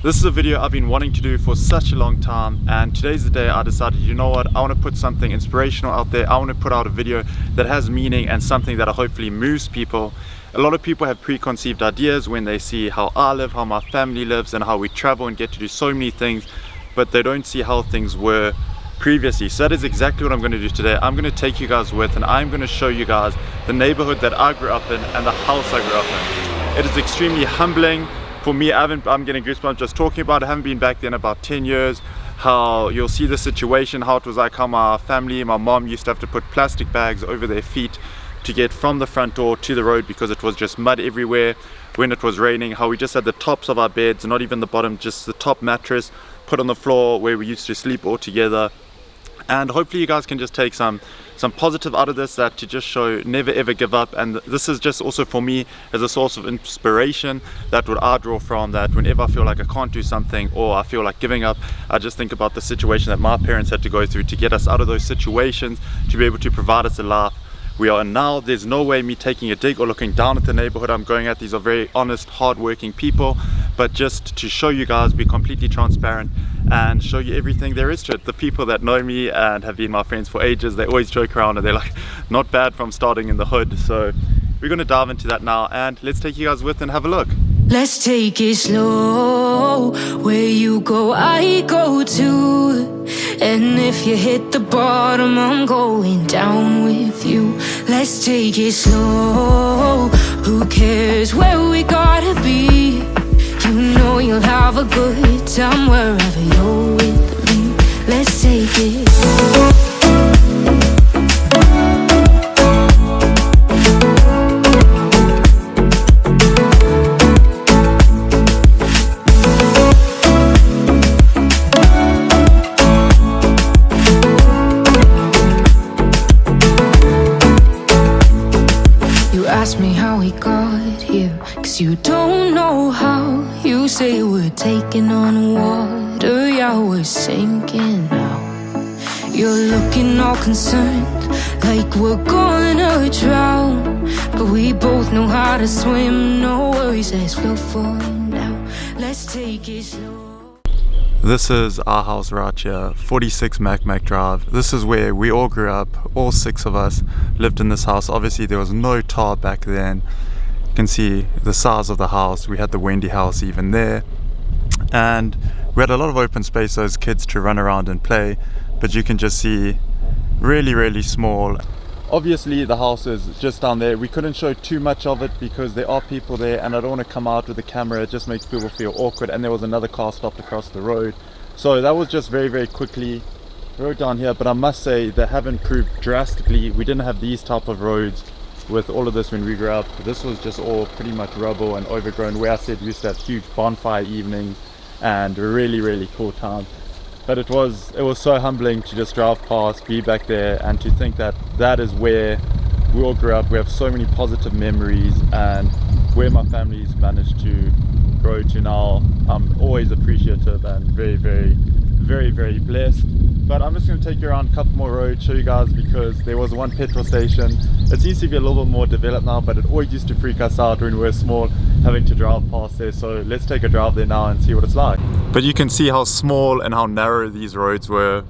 This is a video I've been wanting to do for such a long time, and today's the day I decided, you know what, I want to put something inspirational out there. I want to put out a video that has meaning and something that hopefully moves people. A lot of people have preconceived ideas when they see how I live, how my family lives, and how we travel and get to do so many things, but they don't see how things were previously. So that is exactly what I'm going to do today. I'm going to take you guys with, and I'm going to show you guys the neighborhood that I grew up in and the house I grew up in. It is extremely humbling. For me, I'm getting goosebumps just talking about it. I haven't been back there in about 10 years. How you'll see the situation, how it was like how my family, my mom used to have to put plastic bags over their feet to get from the front door to the road because it was just mud everywhere when it was raining. How we just had the tops of our beds, not even the bottom, just the top mattress put on the floor where we used to sleep all together. And hopefully you guys can just take some positive out of this, that to just show never ever give up. And this is just also for me as a source of inspiration, that what I draw from, that whenever I feel like I can't do something or I feel like giving up, I just think about the situation that my parents had to go through to get us out of those situations, to be able to provide us a life we are in now. There's no way me taking a dig or looking down at the neighborhood I'm going at. These are very honest, hard-working people, but just to show you guys, be completely transparent and show you everything there is to it. The people that know me and have been my friends for ages, they always joke around and they're like, not bad from starting in the hood. So we're going to dive into that now, and let's take you guys with and have a look. Let's take it slow. Where you go, I go too. And if you hit the bottom, I'm going down with you. Let's take it slow. Who cares where we gotta be? You know you'll have a good time wherever you're with me. Let's take it slow. Ask me how we got here, 'cause you don't know how. You say we're taking on water, yeah, we're sinking now. You're looking all concerned, like we're gonna drown, but we both know how to swim. No worries, let's flow forward now. Let's take it slow. This is our house right here, 46 Mac Drive. This is where we all grew up. All 6 of us lived in this house. Obviously there was no tar back then. You can see the size of the house. We had the Wendy house even there, and we had a lot of open space as kids to run around and play, but you can just see really small. Obviously the house is just down there. We couldn't show too much of it because there are people there, and I don't want to come out with the camera. It just makes people feel awkward, and there was another car stopped across the road. So that was just very quickly road down here. But I must say they have improved drastically. We didn't have these type of roads with all of this when we grew up. This was just all pretty much rubble and overgrown. Where I said we used to have huge bonfire evenings and really cool time. But it was so humbling to just drive past, be back there, and to think that that is where we all grew up. We have so many positive memories, and where my family's managed to grow to now, I'm always appreciative and very blessed. But I'm just going to take you around a couple more roads, show you guys, because there was one petrol station. It seems to be a little bit more developed now, but it always used to freak us out when we were small, having to drive past there. So let's take a drive there now and see what it's like. But you can see how small and how narrow these roads were.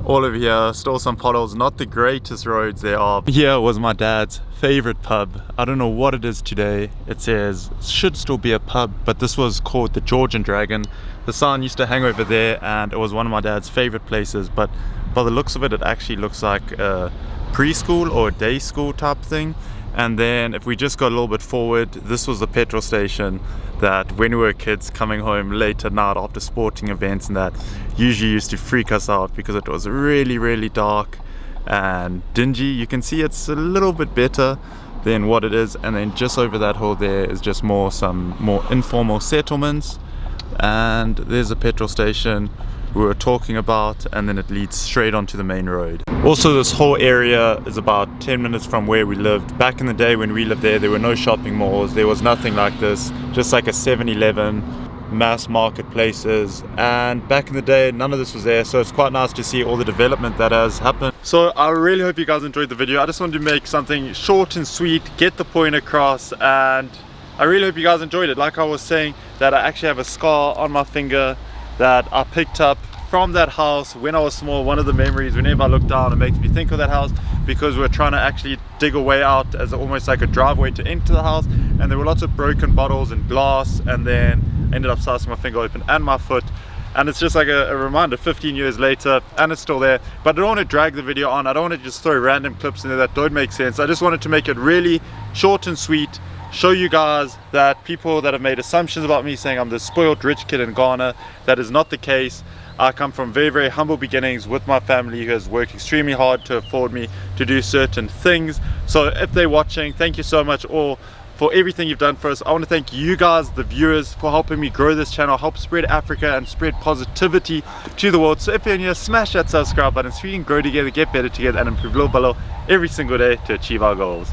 All over here, still some potholes, not the greatest roads there are. Here was my dad's favorite pub. I don't know what it is today. It says should still be a pub, but this was called the George and Dragon. The sign used to hang over there, and it was one of my dad's favorite places. But by the looks of it, it actually looks like a preschool or a day school type thing. And then if we just go a little bit forward, this was the petrol station that when we were kids coming home late at night after sporting events, and that usually used to freak us out because it was really dark and dingy. You can see it's a little bit better than what it is. And then just over that hill there is just some more informal settlements, and there's a petrol station we were talking about, and then it leads straight onto the main road. Also, this whole area is about 10 minutes from where we lived. Back in the day when we lived there were no shopping malls, there was nothing like this, just like a 7-Eleven, mass marketplaces, and back in the day none of this was there. So it's quite nice to see all the development that has happened. So I really hope you guys enjoyed the video. I just wanted to make something short and sweet, get the point across, and I really hope you guys enjoyed it. Like I was saying, that I actually have a scar on my finger that I picked up from that house when I was small. One of the memories, whenever I look down, it makes me think of that house, because we're trying to actually dig a way out as almost like a driveway to enter the house, and there were lots of broken bottles and glass, and then ended up slicing my finger open and my foot. And it's just like a reminder 15 years later, and it's still there. But I don't want to drag the video on. I don't want to just throw random clips in there that don't make sense. I just wanted to make it really short and sweet, show you guys that people that have made assumptions about me saying I'm the spoiled rich kid in Ghana, that is not the case. I come from very, very humble beginnings with my family who has worked extremely hard to afford me to do certain things. So if they're watching, thank you so much all for everything you've done for us. I want to thank you guys, the viewers, for helping me grow this channel, help spread Africa and spread positivity to the world. So if you're new, smash that subscribe button so we can grow together, get better together, and improve little by little every single day to achieve our goals.